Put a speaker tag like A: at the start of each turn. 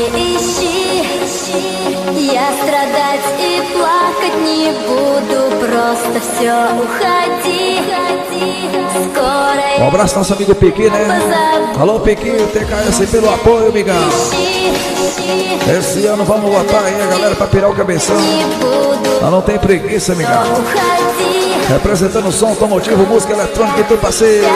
A: не ищи. Я страдать и плакать не буду, просто все уходи. Скоро
B: Um abraço nosso amigo Piqui, né? Alô Piqui, TKS pelo apoio, migão. Esse ano vamos botar aí a galera pra pirar o cabeção. Não tem preguiça, migão. Representando o som automotivo, música eletrônica e tudo parceiro.